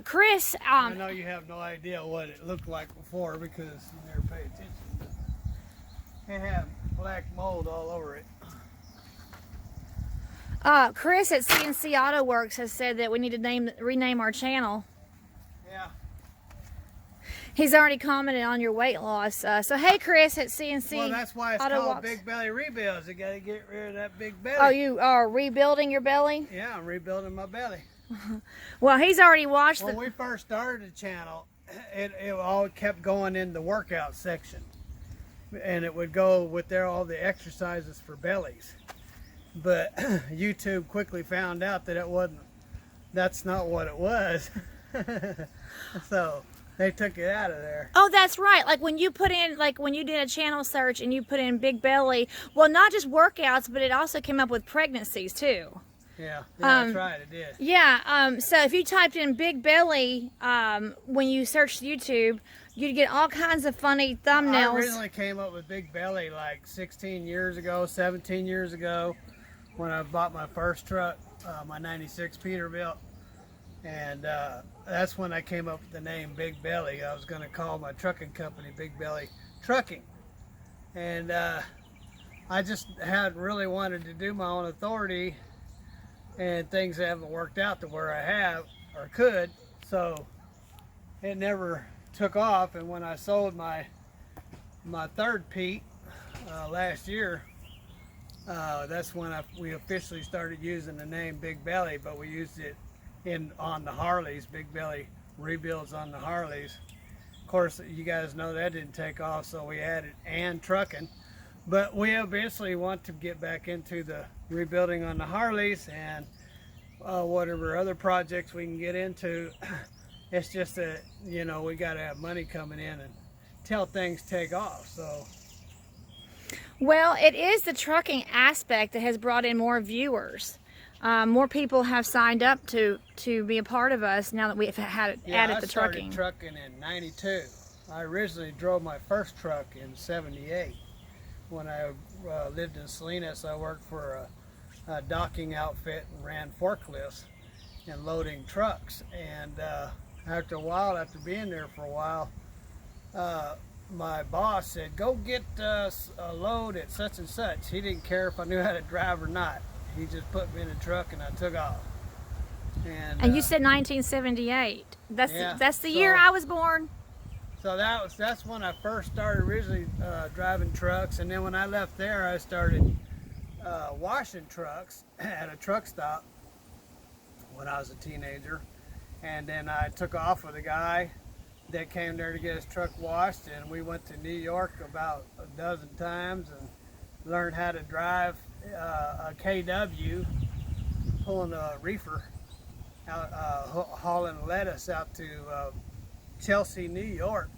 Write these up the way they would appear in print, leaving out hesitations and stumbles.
Chris, I know you have no idea what it looked like before because you never pay attention. But it had black mold all over it. Chris at CNC Auto Works has said that we need to rename our channel. Yeah. He's already commented on your weight loss. So hey, Chris at CNC. Well, that's why it's Auto called Works. Big Belly Rebuilds. You got to get rid of that big belly. Oh, you are rebuilding your belly? Yeah, I'm rebuilding my belly. Well, he's already watched When we first started the channel, it all kept going in the workout section, and it would go with all the exercises for bellies. But YouTube quickly found out that that's not what it was. So they took it out of there. Oh, that's right. Like when you put in, like when you did a channel search and you put in big belly, well, not just workouts, but it also came up with pregnancies too. Yeah, that's right, it did. Yeah, so if you typed in big belly, when you searched YouTube, you'd get all kinds of funny thumbnails. I originally came up with big belly like 16 years ago, 17 years ago, when I bought my first truck, my 96 Peterbilt. And that's when I came up with the name Big Belly. I was going to call my trucking company Big Belly Trucking. And I just hadn't really wanted to do my own authority, and things haven't worked out to where I have or could, so it never took off. And when I sold my third Pete last year, that's when we officially started using the name Big Belly, but we used it on the Harleys, Big Belly Rebuilds on the Harleys. Of course, you guys know that didn't take off, so we added and trucking. But we eventually want to get back into the rebuilding on the Harleys and whatever other projects we can get into. It's just that, you know, we got to have money coming in until things take off. So, well, it is the trucking aspect that has brought in more viewers. More people have signed up to be a part of us now that we've added the trucking. I started trucking in '92. I originally drove my first truck in '78. When I lived in Salinas, I worked for a docking outfit and ran forklifts and loading trucks. And after a while, after being there for a while, my boss said, go get us a load at such and such. He didn't care if I knew how to drive or not. He just put me in a truck and I took off. And you said 1978. Yeah, that's the year I was born. So that's when I first started originally driving trucks. And then when I left there, I started washing trucks at a truck stop when I was a teenager. And then I took off with a guy that came there to get his truck washed, and we went to New York about a dozen times and learned how to drive a KW, pulling a reefer, out, hauling lettuce out to Chelsea, New York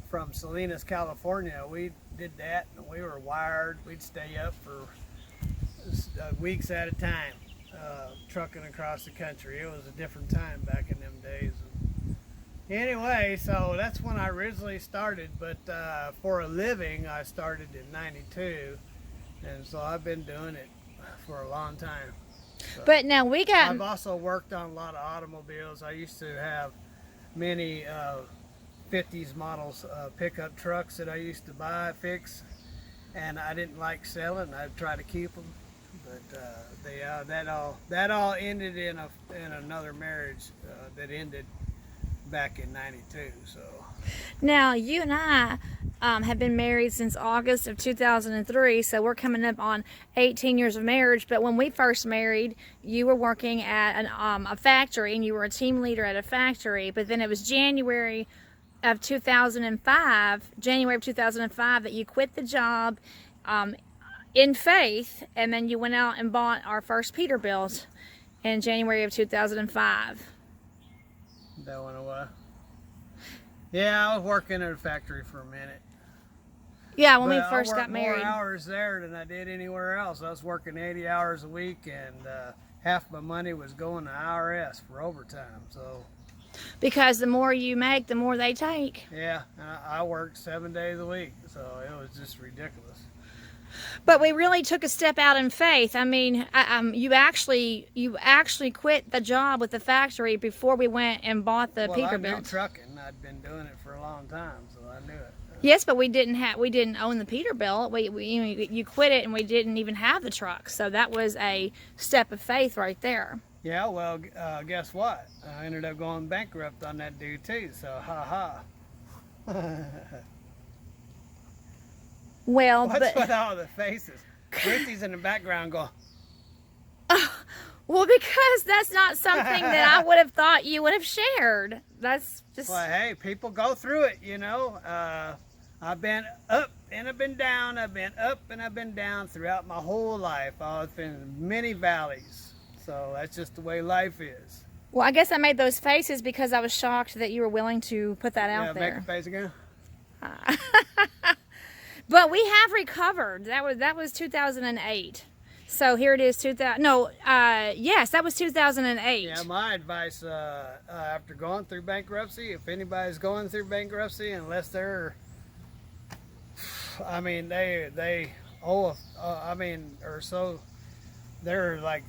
from Salinas, California. We did that, and we were wired. We'd stay up for weeks at a time, trucking across the country. It was a different time back in them days. Anyway, so that's when I originally started, but for a living I started in '92, and so I've been doing it for a long time. So but now I've also worked on a lot of automobiles. I used to have many 50s models pickup trucks that I used to buy, fix, and I didn't like selling. I'd try to keep them, but that all ended in another marriage that ended back in '92. So now you and I have been married since August of 2003, so we're coming up on 18 years of marriage. But when we first married, you were working at a factory, and you were a team leader at a factory. But then it was January of 2005 that you quit the job in faith, and then you went out and bought our first Peterbilt in January of 2005. That went away. Yeah, I was working at a factory for a minute. Yeah, when we first got married. I worked more hours there than I did anywhere else. I was working 80 hours a week, and half my money was going to IRS for overtime. So, because the more you make, the more they take. Yeah, I worked 7 days a week, so it was just ridiculous. But we really took a step out in faith. I mean, you actually quit the job with the factory before we went and bought the Well, I knew Peterbilt. trucking. I'd been doing it for a long time, so I knew it. Yes, but we didn't own the Peterbilt. You quit it, and we didn't even have the truck. So that was a step of faith right there. Yeah, well, guess what? I ended up going bankrupt on that dude too. So ha ha. Well, What's but with all the faces? Ruthie's in the background going, well, because that's not something that I would have thought you would have shared. That's just well, hey, people go through it, you know. I've been up and I've been down. I've been up and I've been down throughout my whole life. I've been in many valleys. So that's just the way life is. well. I guess I made those faces because I was shocked that you were willing to put that out Yeah, there. make a face again. But we have recovered. That was 2008. So here it is. Yes, that was 2008. Yeah, my advice after going through bankruptcy, if anybody's going through bankruptcy, unless they're, I mean, they owe, or so, they're like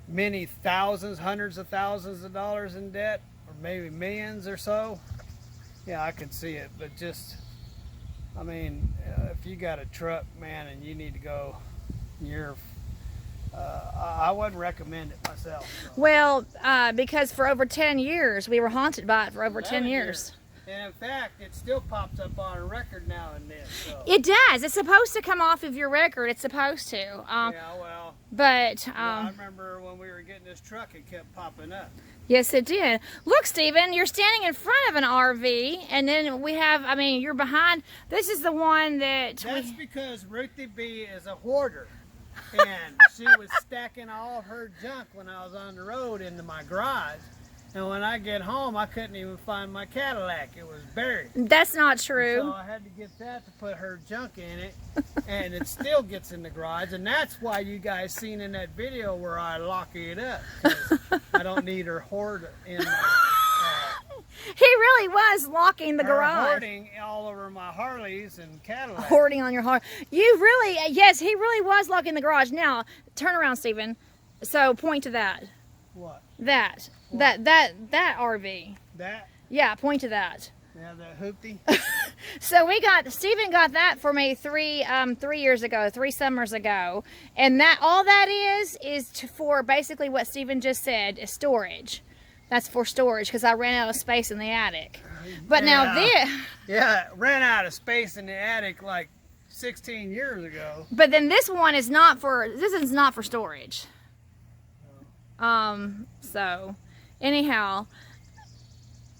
many thousands, hundreds of thousands of dollars in debt, or maybe millions or so. Yeah, I could see it, but just, I mean, if you got a truck, man, and you need to go, I wouldn't recommend it myself. So. Well, because for over 10 years, we were haunted by it for over 10 years. And in fact, it still pops up on a record now and then. So. It does. It's supposed to come off of your record. It's supposed to. Yeah, well. But I remember when we were getting this truck, it kept popping up. yes, it did. Look, Stephen, you're standing in front of an RV, and then we have, I mean, you're behind. This is the one that That's because Ruthie B is a hoarder. And she was stacking all of her junk when I was on the road into my garage. And when I get home, I couldn't even find my Cadillac. It was buried. That's not true. So I had to get that to put her junk in it. And it still gets in the garage. And that's why you guys seen in that video where I lock it up. 'Cause I don't need her hoard in my... He really was locking the garage. Hoarding all over my Harleys and Cadillacs. Hoarding on your heart. You really, yes, he really was locking the garage. Now, turn around, Stephen. So, point to that. What? That RV. That? Yeah, point to that. Yeah, the hoopty. So Stephen got that for me 3 years ago, 3 summers ago, and that all that is for basically what Stephen just said, is storage. That's for storage because I ran out of space in the attic. But now this. Yeah, ran out of space in the attic like 16 years ago. But then this one is not for. This is not for storage. So, anyhow.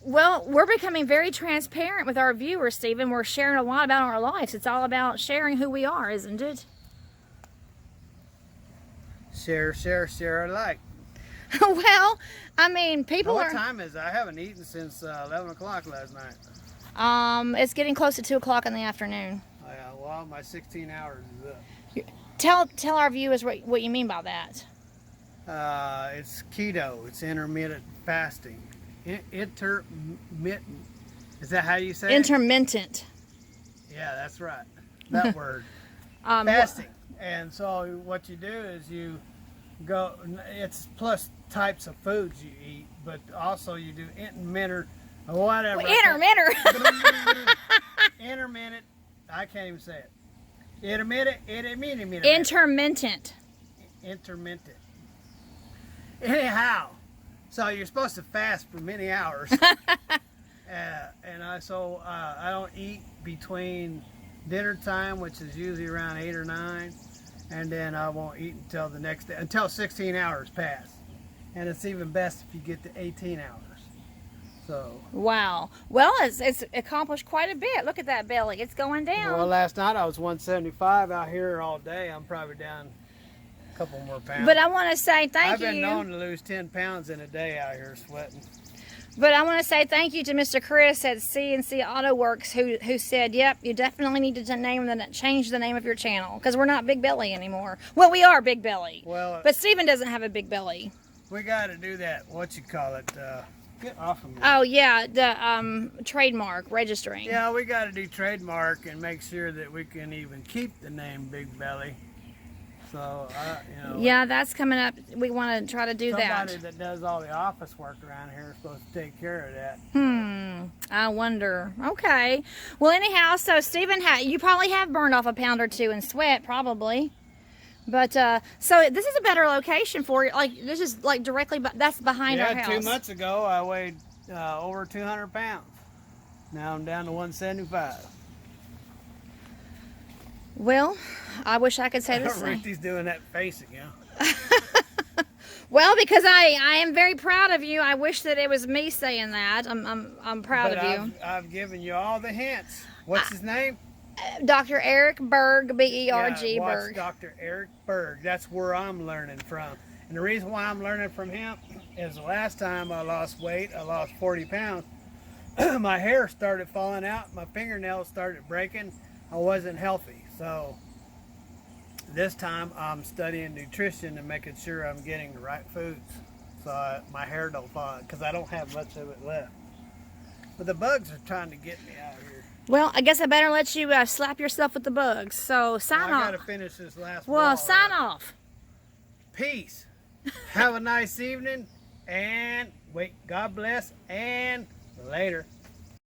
Well, we're becoming very transparent with our viewers, Stephen. We're sharing a lot about our lives. It's all about sharing who we are, isn't it? Share alike. Well, I mean, people What are. time is it? I haven't eaten since 11 o'clock last night. It's getting close to 2 o'clock in the afternoon. Oh, yeah, well, my 16 hours is up. Tell our viewers what you mean by that. It's keto. It's intermittent fasting. Intermittent. Is that how you say it? Intermittent. Yeah, that's right. That word. Um, Fasting. And so what you do is you go, it's plus types of foods you eat, but also you do intermittent or whatever. Intermittent. Intermittent. I can't even say it. Intermittent. Intermittent. Anyhow, so you're supposed to fast for many hours. And I don't eat between dinner time, which is usually around 8 or 9, and then I won't eat until the next day, until 16 hours pass. And it's even best if you get to 18 hours. So. Wow. Well, it's accomplished quite a bit. Look at that belly. It's going down. Well, last night I was 175 out here all day. I'm probably down a couple more pounds. But I want to say thank you. I've been known to lose 10 pounds in a day out here sweating. But I want to say thank you to Mr. Chris at CNC Auto Works who said, yep, you definitely need to change the name of your channel because we're not Big Belly anymore. Well, we are Big Belly. Well, but Stephen doesn't have a big belly. We got to do that, what you call it, Get off of me. Oh yeah, the trademark registering. Yeah, we got to do trademark and make sure that we can even keep the name Big Belly. So, you know. Yeah, that's coming up. We want to try to do Somebody that. that does all the office work around here is supposed to take care of that. I wonder. Okay. Well, anyhow, so Stephen, you probably have burned off a pound or two in sweat, probably. But so this is a better location for you. Like this is like directly, that's behind our house. 2 months ago I weighed over 200 pounds. Now I'm down to 175. Well, I wish I could say the same. Ruthie's doing that face again. Well, because I am very proud of you. I wish that it was me saying that. I'm proud of you. I've given you all the hints. What's his name? Dr. Eric Berg, B-E-R-G, Yeah, watch Berg. Dr. Eric Berg. That's where I'm learning from. And the reason why I'm learning from him is the last time I lost weight, I lost 40 pounds. My hair started falling out. My fingernails started breaking. I wasn't healthy. So this time I'm studying nutrition and making sure I'm getting the right foods so my hair don't fall out, because I don't have much of it left. But the bugs are trying to get me out here. Well, I guess I better let you slap yourself with the bugs. So sign off. I gotta finish this last Well, wall, sign right? off. Peace. Have a nice evening, and wait, God bless, and later.